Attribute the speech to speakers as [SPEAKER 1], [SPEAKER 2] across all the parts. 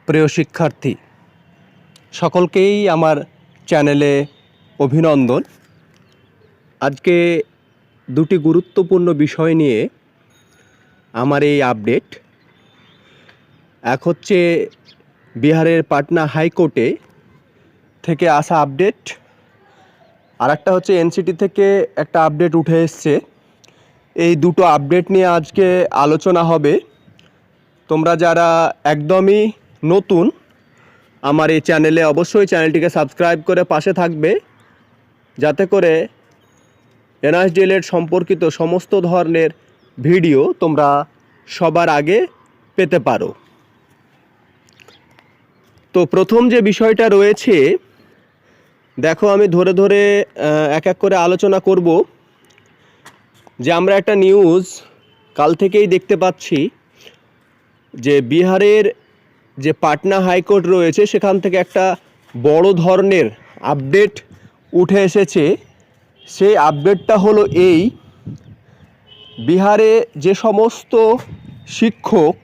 [SPEAKER 1] প্রিয় শিক্ষার্থী সকলকেই আমার চ্যানেলে অভিনন্দন। আজকে দুটি গুরুত্বপূর্ণ বিষয় নিয়ে আমার এই আপডেট। এক হচ্ছে বিহারের পাটনা হাইকোর্টে থেকে আসা আপডেট, আর একটা হচ্ছে এনসিটি থেকে একটা আপডেট উঠে এসছে। এই দুটো আপডেট নিয়ে আজকে আলোচনা হবে। তোমরা যারা একদমই নতুন আমার এই চ্যানেলে, অবশ্যই চ্যানেলটিকে সাবস্ক্রাইব করে পাশে থাকবে, যাতে করে এনআইএসডিএলএড সম্পর্কিত সমস্ত ধরনের ভিডিও তোমরা সবার আগে পেতে পারো। তো প্রথম যে বিষয়টা রয়েছে, দেখো আমি ধরে ধরে এক এক করে আলোচনা করব। যে আমরা একটা নিউজ কাল থেকেই দেখতে পাচ্ছি যে বিহারের যে পাটনা হাইকোর্ট রয়েছে সেখান থেকে একটা বড় ধরনের আপডেট উঠে এসেছে। সেই আপডেটটা হলো এই: বিহারে যে সমস্ত শিক্ষক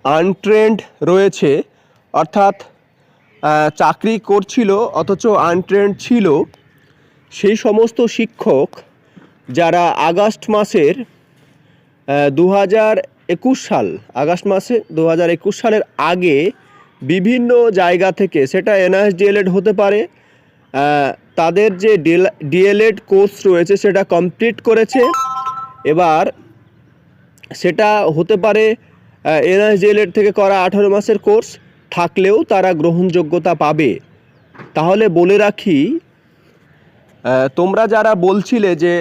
[SPEAKER 1] আনট্রেন্ড রয়েছে, অর্থাৎ চাকরি করছিল অথচ আনট্রেন্ড ছিল, সেই সমস্ত শিক্ষক যারা আগস্ট মাসের 2021 সাল, আগস্ট মাসে 2021 সালের আগে বিভিন্ন জায়গা থেকে, সেটা এনআইএসডিএলএড হতে পারে, তাদের যে ডিএলএড কোর্স রয়েছে সেটা কমপ্লিট করেছে, এবার সেটা হতে পারে এনআইএসডিএলএড থেকে করা 18 মাসের কোর্স থাকলেও তারা গ্রহণযোগ্যতা পাবে। তাহলে বলে রাখি, তোমরা যারা বলছিলে যে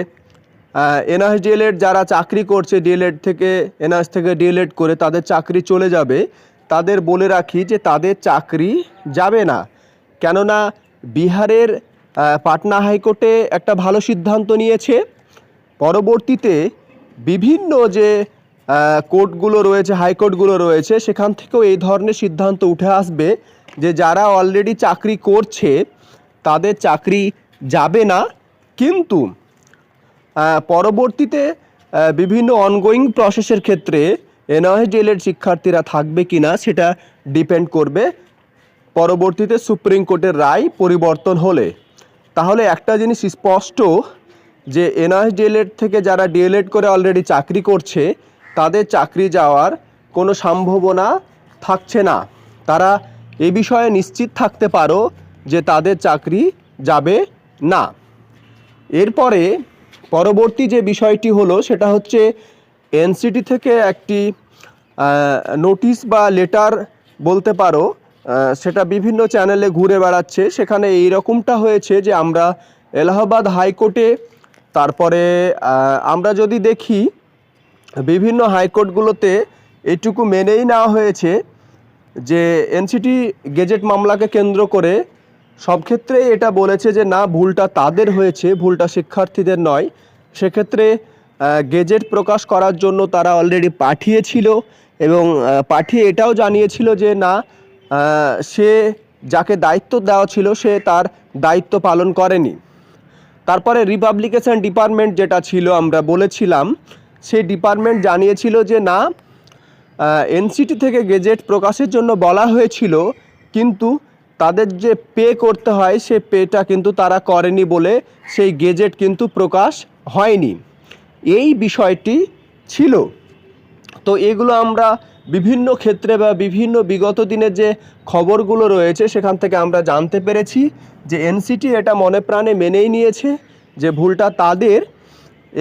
[SPEAKER 1] এনআইএসডিএলএড যারা চাকরি করছে ডিএলএড থেকে, এনআইএস থেকে ডিএলএড করে তাদের চাকরি চলে যাবে, তাদের বলে রাখি যে তাদের চাকরি যাবে না। কেননা বিহারের পাটনা হাইকোর্টে একটা ভালো সিদ্ধান্ত নিয়েছে। পরবর্তীতে বিভিন্ন যে কোর্টগুলো রয়েছে, হাইকোর্টগুলো রয়েছে, সেখান থেকেও এই ধরনের সিদ্ধান্ত উঠে আসবে যে যারা অলরেডি চাকরি করছে তাদের চাকরি যাবে না, কিন্তু পরবর্তীতে বিভিন্ন অনগোয়িং প্রসেসের ক্ষেত্রে এনআইএসডিএলএড শিক্ষার্থীরা থাকবে কি না সেটা ডিপেন্ড করবে পরবর্তীতে সুপ্রিম কোর্টের রায় পরিবর্তন হলে। তাহলে একটা জিনিস স্পষ্ট, যে এনআইএসডিএলএড থেকে যারা ডিএলএড করে অলরেডি চাকরি করছে তাদের চাকরি যাওয়ার কোনো সম্ভাবনা থাকছে না। তারা এ বিষয়ে নিশ্চিত থাকতে পারো যে তাদের চাকরি যাবে না। এরপরে পরবর্তী যে বিষয়টি হলো সেটা হচ্ছে এনসিটি থেকে একটি নোটিশ বা লেটার বলতে পারো, সেটা বিভিন্ন চ্যানেলে ঘুরে বেড়াচ্ছে। সেখানে এই রকমটা হয়েছে যে আমরা এলাহাবাদ হাইকোর্টে, তারপরে আমরা যদি দেখি বিভিন্ন হাইকোর্টগুলোতে এইটুকু মেনেই নেওয়া হয়েছে যে এনসিটি গেজেট মামলাকে কেন্দ্র করে সব ক্ষেত্রেই এটা বলেছে যে না, ভুলটা তাদের হয়েছে, ভুলটা শিক্ষার্থীদের নয়। সেক্ষেত্রে গেজেট প্রকাশ করার জন্য তারা অলরেডি পাঠিয়েছিল এবং পাঠিয়ে এটাও জানিয়েছিল যে না, সে যাকে দায়িত্ব দেওয়া ছিল সে তার দায়িত্ব পালন করেনি। তারপরে রিপাবলিকেশন ডিপার্টমেন্ট যেটা ছিল, আমরা বলেছিলাম, সেই ডিপার্টমেন্ট জানিয়েছিল যে না, এনসিটি থেকে গেজেট প্রকাশের জন্য বলা হয়েছিল, কিন্তু তাদের যে পে করতে হয় সে পেটা কিন্তু তারা করেনি বলে সেই গেজেট কিন্তু প্রকাশ হয়নি। এই বিষয়টি ছিল। তো এগুলো আমরা বিভিন্ন ক্ষেত্রে বা বিভিন্ন বিগত দিনের যে খবরগুলো রয়েছে সেখান থেকে আমরা জানতে পেরেছি যে এনসিটি এটা মনে প্রাণে মেনেই নিয়েছে যে ভুলটা তাদের,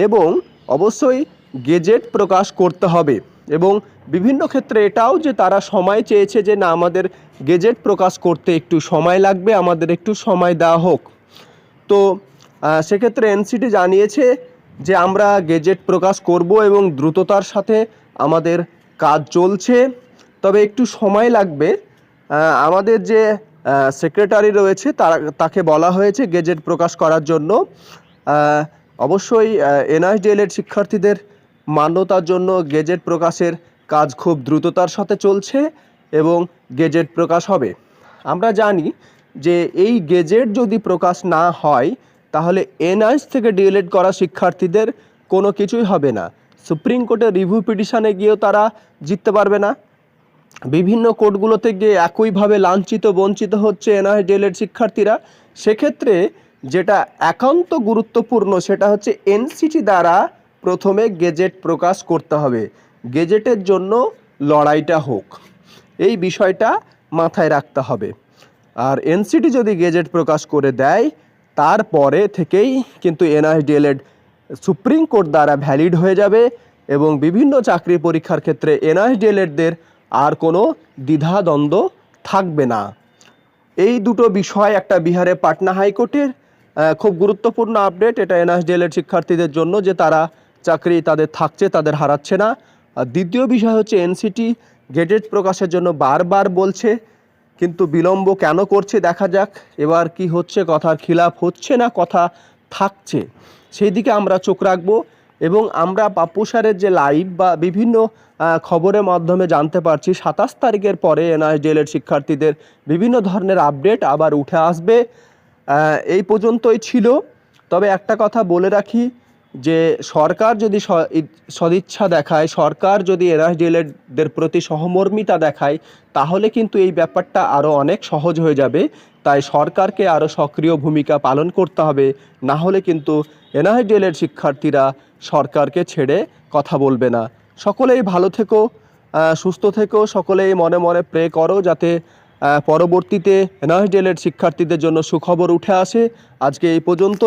[SPEAKER 1] এবং অবশ্যই গেজেট প্রকাশ করতে হবে। এবং বিভিন্ন ক্ষেত্রে এটাও যে তারা সময় চেয়েছে যে না, আমাদের গেজেট প্রকাশ করতে একটু সময় লাগবে, আমাদের একটু সময় দেওয়া হোক। তো সেক্ষেত্রে এনসিটি জানিয়েছে যে আমরা গেজেট প্রকাশ করব এবং দ্রুততার সাথে আমাদের কাজ চলছে, তবে একটু সময় লাগবে। আমাদের যে সেক্রেটারি রয়েছে তাকে বলা হয়েছে গেজেট প্রকাশ করার জন্য। অবশ্যই এনআইএসডিএলএড শিক্ষার্থীদের মান্যতার জন্য গেজেট প্রকাশের কাজ খুব দ্রুততার সাথে চলছে এবং গেজেট প্রকাশ হবে। আমরা জানি যে এই গেজেট যদি প্রকাশ না হয় তাহলে এনআইএস থেকে ডিএলএড করা শিক্ষার্থীদের কোনো কিছুই হবে না। সুপ্রিম কোর্টে রিভিউ পিটিশনে গিয়েও তারা জিততে পারবে না। বিভিন্ন কোর্টগুলোতে গিয়ে একইভাবে লাঞ্ছিত বঞ্চিত হচ্ছে এনআইডিএলের শিক্ষার্থীরা। সেক্ষেত্রে যেটা একান্ত গুরুত্বপূর্ণ সেটা হচ্ছে এনসিটি দ্বারা প্রথমে গেজেট প্রকাশ করতে হবে, গেজেটের জন্য লড়াইটা হোক, এই বিষয়টা মাথায় রাখতে হবে। আর এনসিটি যদি গেজেট প্রকাশ করে দেয় তারপরে থেকেই কিন্তু এনআইডিএলএড সুপ্রিম কোর্ট দ্বারা ভ্যালিড হয়ে যাবে এবং বিভিন্ন চাকরি পরীক্ষার ক্ষেত্রে এনআইডিএলএডদের আর কোনো দ্বিধাদ্বন্দ্ব থাকবে না। এই দুটো বিষয় একটা বিহারের পাটনা হাইকোর্টের খুব গুরুত্বপূর্ণ আপডেট। এটা এনআইডিএলএড শিক্ষার্থীদের জন্য যে তারা চাকরি তাদের থাকছে, তাদের হারাচ্ছে না। আর দ্বিতীয় বিষয় হচ্ছে এনসিটি গেজেট প্রকাশের জন্য বারবার বলছে, কিন্তু বিলম্ব কেন করছে দেখা যাক এবার কি হচ্ছে, কথার খিলাফ হচ্ছে না কথা থাকছে, সেই দিকে আমরা চোখ রাখবো। এবং আমরা পাপ্পু স্যারের যে লাইভ বা বিভিন্ন খবরের মাধ্যমে জানতে পারছি 27 তারিখের পরে এনআইডিএলের শিক্ষার্থীদের বিভিন্ন ধরনের আপডেট আবার উঠে আসবে। এই পর্যন্তই ছিল। তবে একটা কথা বলে রাখি যে সরকার যদি সদিচ্ছা দেখায়, সরকার যদি এনআইডিএলদের প্রতি সহমর্মিতা দেখায়, তাহলে কিন্তু এই ব্যাপারটা আরও অনেক সহজ হয়ে যাবে। তাই সরকারকে আরও সক্রিয় ভূমিকা পালন করতে হবে, না হলে কিন্তু এনআইডিএলের শিক্ষার্থীরা সরকারকে ছেড়ে কথা বলবে না। সকলেই ভালো থেকো, সুস্থ থেকো, সকলেই মনে মনে প্রে করো যাতে পরবর্তীতে এনআইডিএলের শিক্ষার্থীদের জন্য সুখবর উঠে আসে। আজকে এই পর্যন্ত।